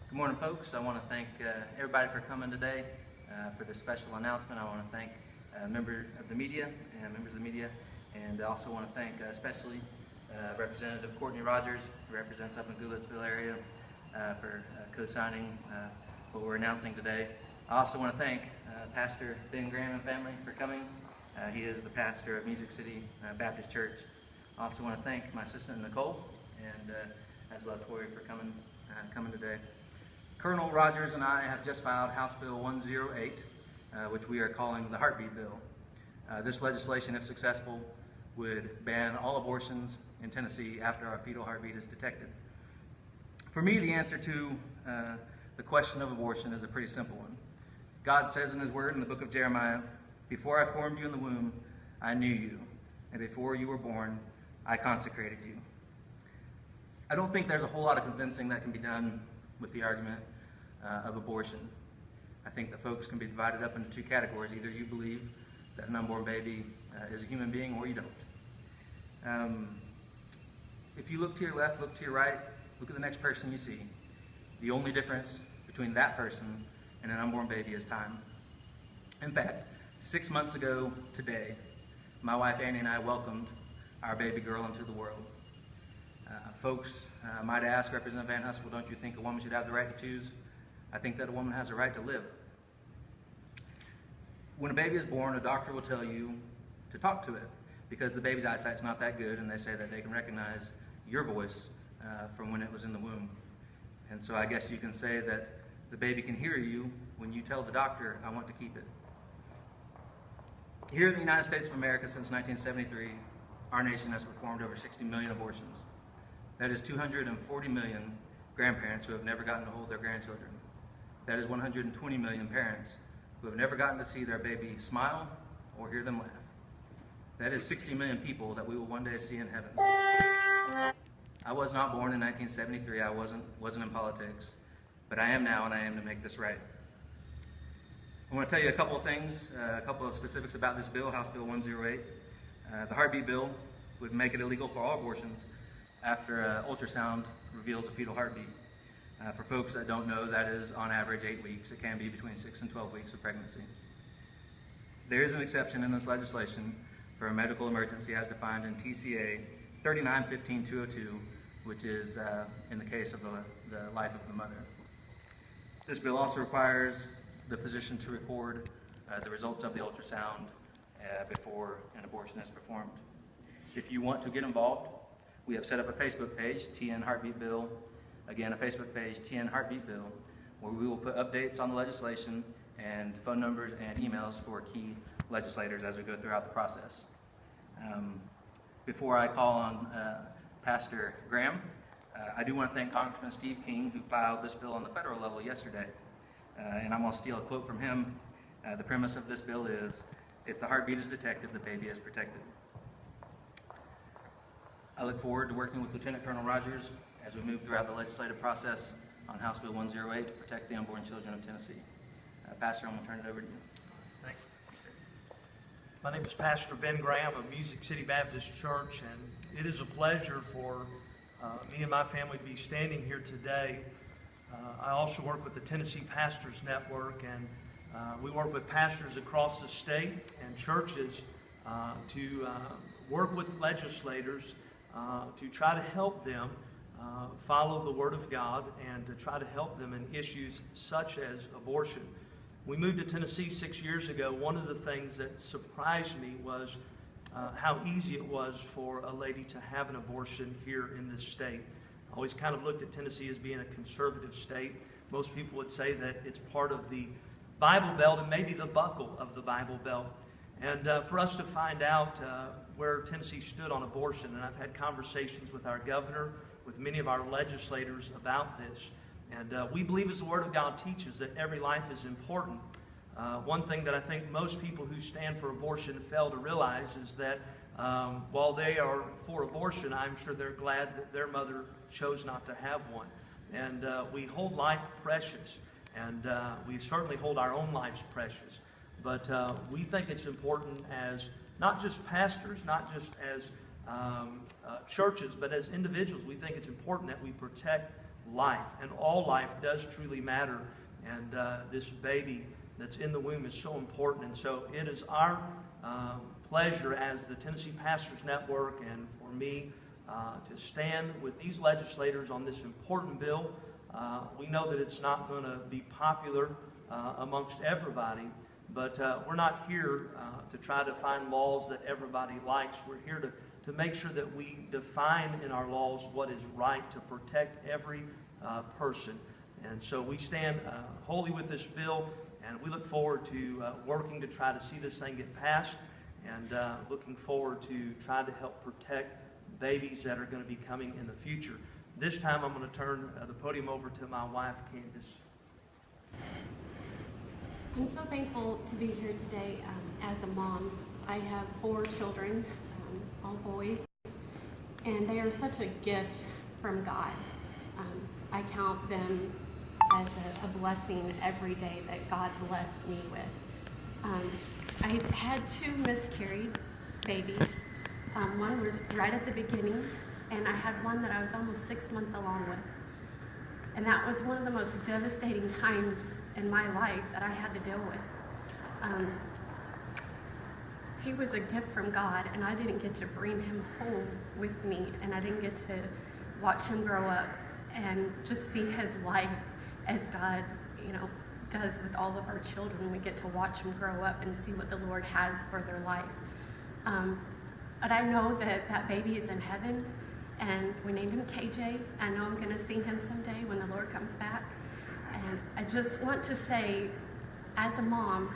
Good morning, folks. I want to thank everybody for coming today for this special announcement. I want to thank members of the media, and I also want to thank especially Representative Courtney Rogers, who represents up in Goodlettsville area, for co-signing what we're announcing today. I also want to thank Pastor Ben Graham and family for coming. He is the pastor of Music City Baptist Church. I also want to thank my assistant Nicole and as well Tori for coming today. Colonel Rogers and I have just filed House Bill 108, which we are calling the Heartbeat Bill. This legislation, if successful, would ban all abortions in Tennessee after a fetal heartbeat is detected. For me, the answer to the question of abortion is a pretty simple one. God says in His Word in the book of Jeremiah, "Before I formed you in the womb, I knew you, and before you were born, I consecrated you." I don't think there's a whole lot of convincing that can be done with the argument of abortion. I think that folks can be divided up into two categories. Either you believe that an unborn baby is a human being, or you don't. If you look to your left, look to your right, look at the next person you see. The only difference between that person and an unborn baby is time. In fact, 6 months ago today, my wife Annie and I welcomed our baby girl into the world. Folks might ask Representative Van Hussel, don't you think a woman should have the right to choose? I think that a woman has a right to live. When a baby is born, a doctor will tell you to talk to it because the baby's eyesight's not that good, and they say that they can recognize your voice from when it was in the womb. And so I guess you can say that the baby can hear you when you tell the doctor, I want to keep it. Here in the United States of America since 1973, our nation has performed over 60 million abortions. That is 240 million grandparents who have never gotten to hold their grandchildren. That is 120 million parents who have never gotten to see their baby smile or hear them laugh. That is 60 million people that we will one day see in heaven. I was not born in 1973. I wasn't in politics, but I am now, and I am to make this right. I want to tell you a couple of things, a couple of specifics about this bill, House Bill 108. The Heartbeat Bill would make it illegal for all abortions after an ultrasound reveals a fetal heartbeat. For folks that don't know, that is on average 8 weeks. It can be between 6 and 12 weeks of pregnancy. There is an exception in this legislation for a medical emergency as defined in TCA 3915-202, which is in the case of the life of the mother. This bill also requires the physician to record the results of the ultrasound before an abortion is performed. If you want to get involved, we have set up a Facebook page, TN Heartbeat Bill. Again, a Facebook page, TN Heartbeat Bill, where we will put updates on the legislation and phone numbers and emails for key legislators as we go throughout the process. Before I call on Pastor Graham, I do want to thank Congressman Steve King, who filed this bill on the federal level yesterday. And I'm going to steal a quote from him. The premise of this bill is, if the heartbeat is detected, the baby is protected. I look forward to working with Lieutenant Colonel Rogers as we move throughout the legislative process on House Bill 108 to protect the unborn children of Tennessee. Pastor, I'm going to turn it over to you. Thank you. My name is Pastor Ben Graham of Music City Baptist Church, and it is a pleasure for me and my family to be standing here today. I also work with the Tennessee Pastors Network, and we work with pastors across the state and churches to work with legislators to try to help them follow the Word of God and to try to help them in issues such as abortion. We moved to Tennessee 6 years ago. One of the things that surprised me was how easy it was for a lady to have an abortion here in this state. I always kind of looked at Tennessee as being a conservative state. Most people would say that it's part of the Bible Belt and maybe the buckle of the Bible Belt. And for us to find out where Tennessee stood on abortion, and I've had conversations with our governor, with many of our legislators about this. And we believe, as the Word of God teaches, that every life is important. One thing that I think most people who stand for abortion fail to realize is that while they are for abortion, I'm sure they're glad that their mother chose not to have one. And we hold life precious, and we certainly hold our own lives precious. But we think it's important as not just pastors, not just as churches, but as individuals. We think it's important that we protect life, and all life does truly matter. And this baby that's in the womb is so important. And so it is our pleasure as the Tennessee Pastors Network and for me to stand with these legislators on this important bill. We know that it's not going to be popular amongst everybody, but we're not here to try to find laws that everybody likes. We're here to make sure that we define in our laws what is right to protect every person. And so we stand wholly with this bill, and we look forward to working to try to see this thing get passed, and looking forward to trying to help protect babies that are going to be coming in the future. This time I'm going to turn the podium over to my wife, Candace. I'm so thankful to be here today as a mom. I have 4 children, all boys, and they are such a gift from God. I count them as a blessing every day that God blessed me with. I had 2 miscarried babies. One was right at the beginning, and I had one that I was almost 6 months along with. And that was one of the most devastating times in my life that I had to deal with. He was a gift from God, and I didn't get to bring him home with me, and I didn't get to watch him grow up and just see his life as God, does with all of our children. We get to watch them grow up and see what the Lord has for their life. But I know that that baby is in heaven, and we named him KJ. I know I'm going to see him someday when the Lord comes back. And I just want to say, as a mom,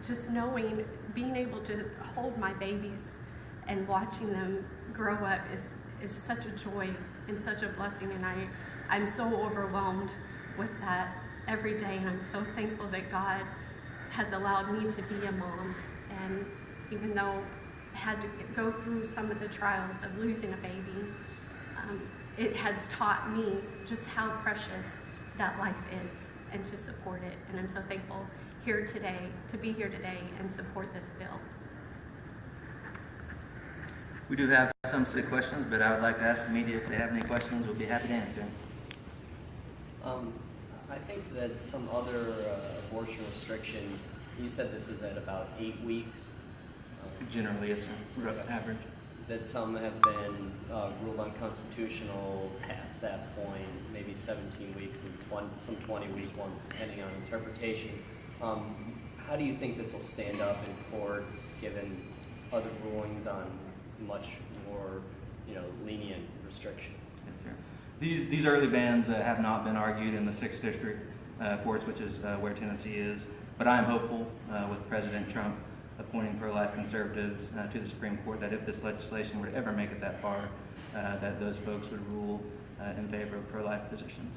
just knowing, being able to hold my babies and watching them grow up is such a joy and such a blessing. And I'm so overwhelmed with that every day. And I'm so thankful that God has allowed me to be a mom. And even though I had to go through some of the trials of losing a baby, it has taught me just how precious that life is, and to support it. And I'm so thankful to be here today and support this bill. We do have some silly questions, but I would like to ask the media if they have any questions. We'll be happy to answer. I think that some other abortion restrictions, you said this was at about 8 weeks? Generally, yes, sir. Rough average. That some have been ruled unconstitutional past that point, maybe 17 weeks and some 20-week ones, depending on interpretation. How do you think this will stand up in court, given other rulings on much more, lenient restrictions? Yes, sir. These early bans have not been argued in the 6th District courts, which is where Tennessee is. But I am hopeful with President Trump appointing pro-life conservatives to the Supreme Court that if this legislation were to ever make it that far, that those folks would rule in favor of pro-life positions.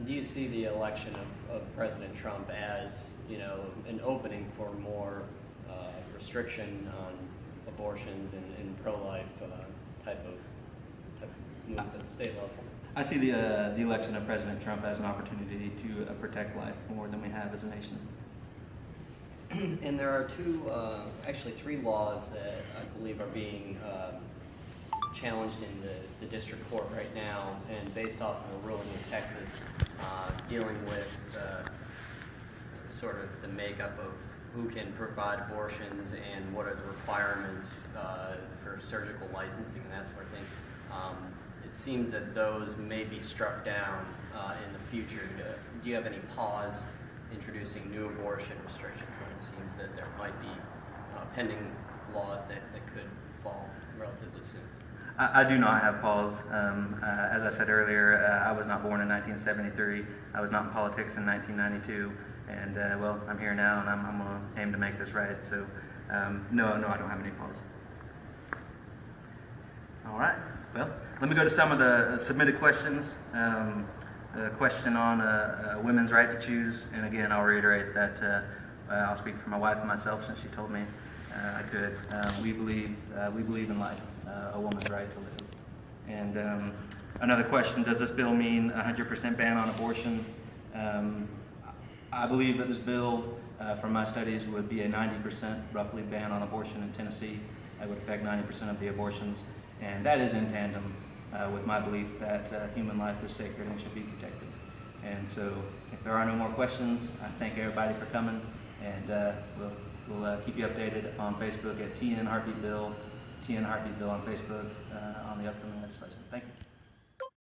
Do you see the election of President Trump as, an opening for more restriction on abortions and pro-life type of moves at the state level? I see the election of President Trump as an opportunity to protect life more than we have as a nation. And there are actually 3 laws that I believe are being challenged in the district court right now, and based off of a ruling in Texas dealing with sort of the makeup of who can provide abortions and what are the requirements for surgical licensing and that sort of thing. It seems that those may be struck down in the future. Do you have any pause introducing new abortion restrictions when it seems that there might be pending laws that could fall relatively soon? I do not have pause. As I said earlier, I was not born in 1973. I was not in politics in 1992. And, well, I'm here now, and I'm going to aim to make this right. So, no, I don't have any pause. All right. Well, let me go to some of the submitted questions. A question on women's right to choose. And, again, I'll reiterate that I'll speak for my wife and myself since she told me I could. We believe in life, a woman's right to live. And another question, does this bill mean 100% ban on abortion? I believe that this bill, from my studies, would be a 90% roughly ban on abortion in Tennessee. That would affect 90% of the abortions. And that is in tandem with my belief that human life is sacred and should be protected. And so if there are no more questions, I thank everybody for coming, and we'll keep you updated on Facebook at TN Heartbeat Bill on Facebook on the upcoming legislation. Thank you.